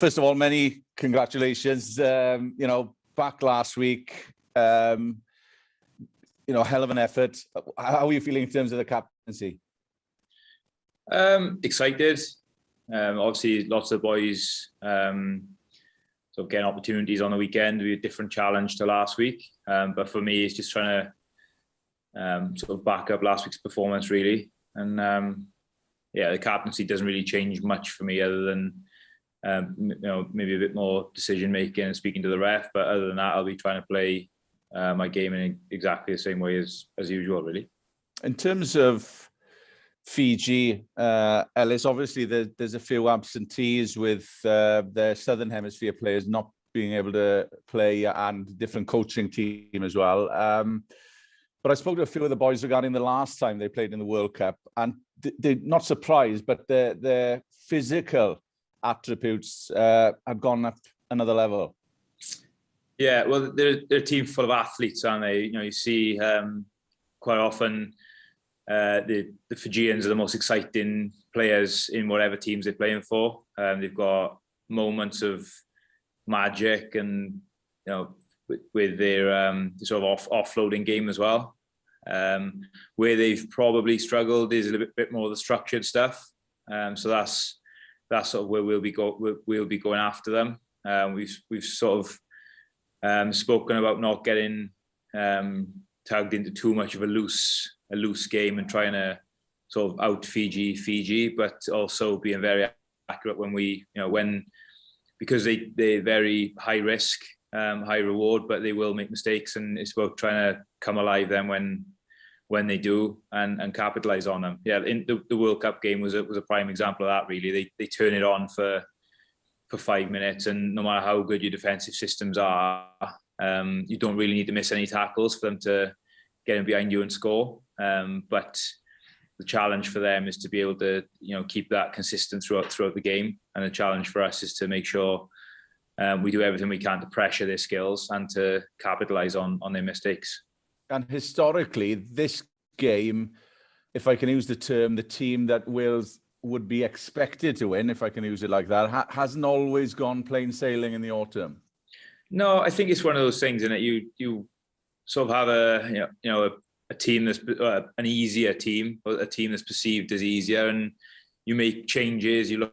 First of all, many congratulations. Back last week, hell of an effort. How are you feeling in terms of the captaincy? Excited. Obviously, lots of boys getting opportunities on the weekend. Be a different challenge to last week. But for me, it's just trying to back up last week's performance, really. And the captaincy doesn't really change much for me, other than maybe a bit more decision making and speaking to the ref. But other than that, I'll be trying to play my game in exactly the same way as usual, really. In terms of Fiji, Ellis, obviously there's a few absentees with the Southern Hemisphere players not being able to play and different coaching team as well. But I spoke to a few of the boys regarding the last time they played in the World Cup, and they're not surprised, but their physical attributes have gone up another level. Yeah, well, they're a team full of athletes, aren't they? You see quite often the Fijians are the most exciting players in whatever teams they're playing for. They've got moments of magic, and with their sort of offloading game as well. Where they've probably struggled is a little bit more of the structured stuff. So that's sort of where we'll be going after them. We've sort of spoken about not getting tugged into too much of a loose game and trying to sort of out Fiji, but also being very accurate because they're very high risk, high reward, but they will make mistakes, and it's about trying to come alive then when they do and capitalize on them. Yeah, in the World Cup game was a prime example of that, really. They turn it on for 5 minutes, and no matter how good your defensive systems are, you don't really need to miss any tackles for them to get in behind you and score. But the challenge for them is to be able to keep that consistent throughout the game, and the challenge for us is to make sure we do everything we can to pressure their skills and to capitalize on their mistakes. And historically, this game, if I can use the term, the team that Wales would be expected to win, if I can use it like that, hasn't always gone plain sailing in the autumn. No, I think it's one of those things in that you sort of have a team that's an easier team, or a team that's perceived as easier, and you make changes. You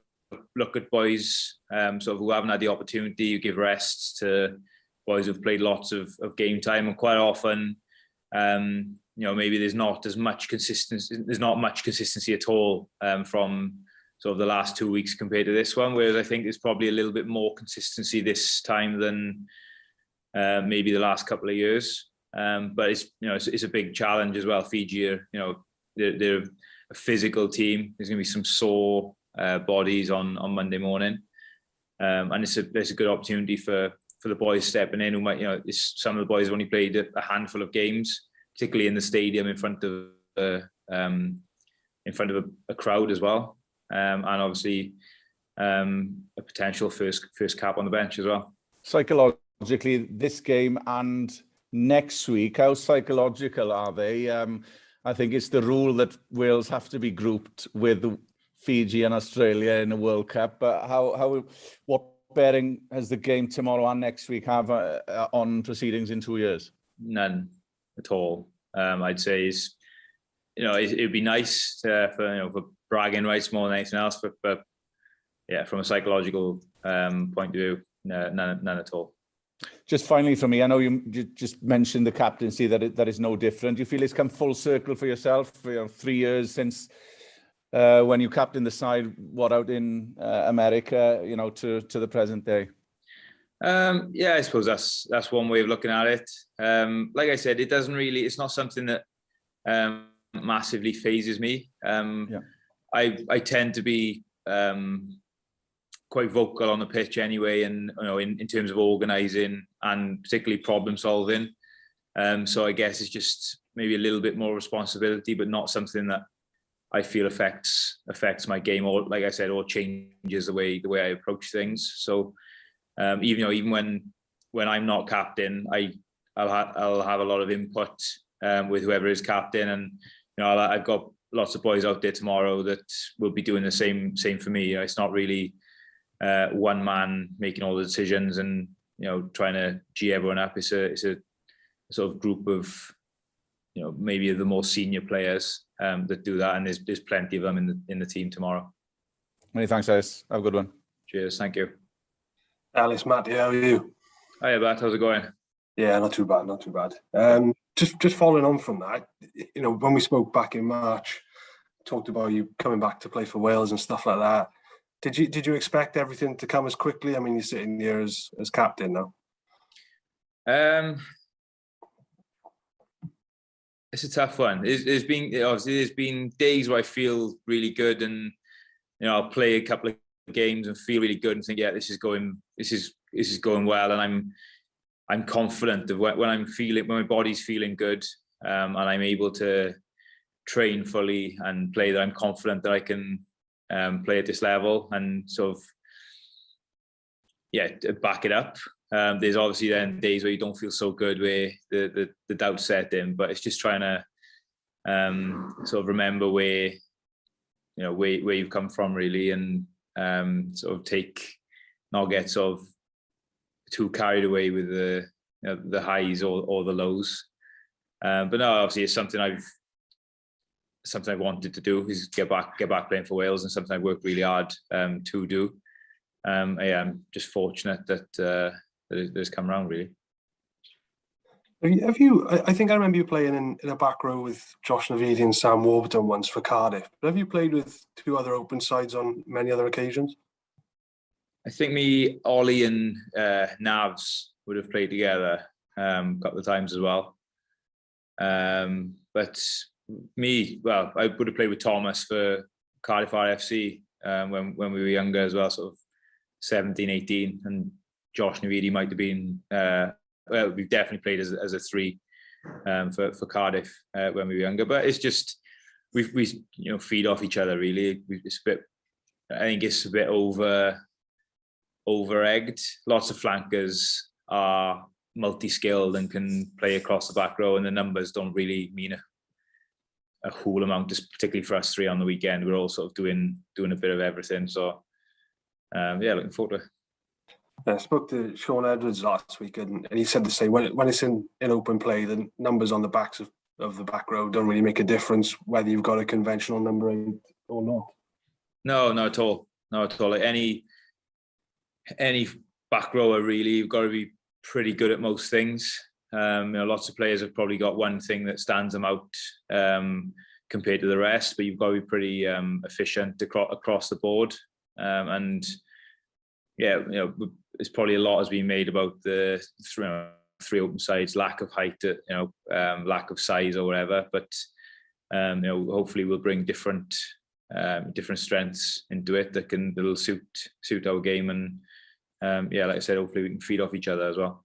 look at boys sort of who haven't had the opportunity. You give rests to boys who've played lots of game time, and quite often, maybe there's not as much consistency. There's not much consistency at all from sort of the last 2 weeks compared to this one. Whereas I think there's probably a little bit more consistency this time than maybe the last couple of years. But it's a big challenge as well. Fiji are, they're a physical team. There's going to be some sore bodies on Monday morning, and it's a good opportunity for the boys stepping in who might, some of the boys have only played a handful of games, particularly in the stadium in front of a crowd as well, and obviously a potential first cap on the bench as well. Psychologically, this game and next week, how psychological are they? I think it's the rule that Wales have to be grouped with Fiji and Australia in the World Cup. But what bearing has the game tomorrow and next week have on proceedings in 2 years? None at all. I'd say it'd be nice for bragging rights more than anything else, but yeah, from a psychological point of view, none at all. Just finally for me, I know you just mentioned the captaincy, that is no different. Do you feel it's come full circle for yourself? 3 years since when you captained the side, out in America, to the present day. Yeah, I suppose that's one way of looking at it. Like I said, it's not something that massively phases me. I tend to be quite vocal on the pitch anyway, and in terms of organising and particularly problem solving. So I guess it's just maybe a little bit more responsibility, but not something that I feel affects my game, or, like I said, or changes the way I approach things. So even when I'm not captain, I'll have a lot of input with whoever is captain, and I've got lots of boys out there tomorrow that will be doing the same for me. It's not really one man making all the decisions and trying to G everyone up. It's a sort of group of maybe the more senior players that do that, and there's plenty of them in the team tomorrow. Many thanks, Ellis. Have a good one. Cheers. Thank you. Ellis, Matt, how are you? Hiya, Matt. How's it going? Yeah, not too bad, not too bad. Just following on from that, when we spoke back in March, talked about you coming back to play for Wales and stuff like that. Did you expect everything to come as quickly? I mean, you're sitting here as captain now. It's a tough one. There's been days where I feel really good, and I'll play a couple of games and feel really good and think, yeah, this is going well, and I'm confident of when my body's feeling good, and I'm able to train fully and play, that I'm confident that I can play at this level and sort of back it up. There's obviously then days where you don't feel so good, where the doubt set in, but it's just trying to sort of remember where you've come from, really, and sort of not get sort of too carried away with the highs or the lows. But no, obviously it's something I've wanted to do, is get back playing for Wales, and something I've worked really hard to do. I'm just fortunate that it's come around, really. Have you? I think I remember you playing in a back row with Josh Navidi and Sam Warburton once for Cardiff. But have you played with two other open sides on many other occasions? I think me, Ollie, and Navs would have played together a couple of times as well. But me, well, I would have played with Thomas for Cardiff RFC when we were younger as well, sort of 17, 18, and Josh Navidi might have been. Well, we've definitely played as a three for Cardiff when we were younger. But it's just we feed off each other, really. I think it's a bit over-egged. Lots of flankers are multi-skilled and can play across the back row, and the numbers don't really mean a whole amount, just particularly for us three on the weekend. We're all sort of doing a bit of everything. So looking forward to it. I spoke to Sean Edwards last week, and he said the same. When it's in open play, the numbers on the backs of the back row don't really make a difference whether you've got a conventional number 8 or not. No, not at all. Not at all. Like any back rower, really, you've got to be pretty good at most things. Lots of players have probably got one thing that stands them out compared to the rest, but you've got to be pretty efficient across the board. It's probably a lot has been made about the three open sides, lack of height, lack of size or whatever. But hopefully we'll bring different strengths into it that'll suit our game, and like I said, hopefully we can feed off each other as well.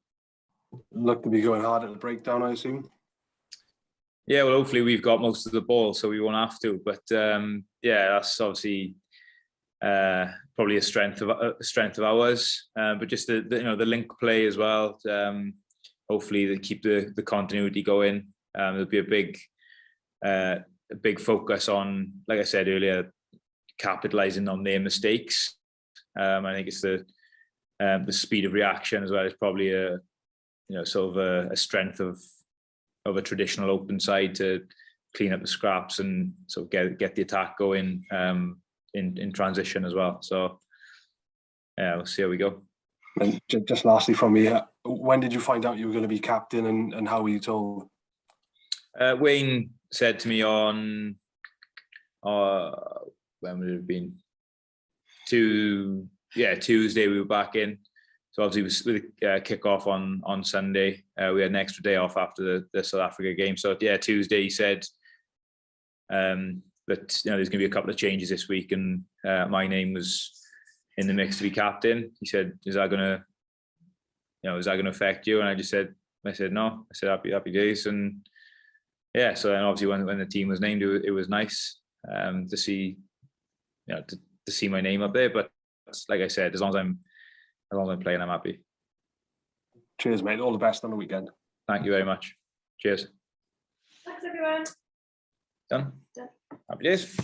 Look to be going hard at the breakdown, I assume. Yeah, well, hopefully we've got most of the ball, so we won't have to. But that's obviously probably a strength of ours. But just the link play as well. Hopefully they keep the continuity going. There'll be a big focus on, like I said earlier, capitalising on their mistakes. I think it's the speed of reaction as well is probably a strength of a traditional open side, to clean up the scraps and sort of get the attack going in transition as well. So we'll see how we go. And just lastly from me, when did you find out you were going to be captain, and how were you told? Wayne said to me on when would it have been? Tuesday we were back in. So obviously with the kick-off on Sunday, we had an extra day off after the South Africa game. So Tuesday he said that there's going to be a couple of changes this week, and my name was in the mix to be captain. He said, "Is that going to affect you?" And I said no. I said happy days, and so then obviously when the team was named, it was nice to see to see my name up there. But like I said, as long as I'm playing, I'm happy. Cheers, mate. All the best on the weekend. Thank you very much. Cheers. Thanks, everyone. Done. Happy days.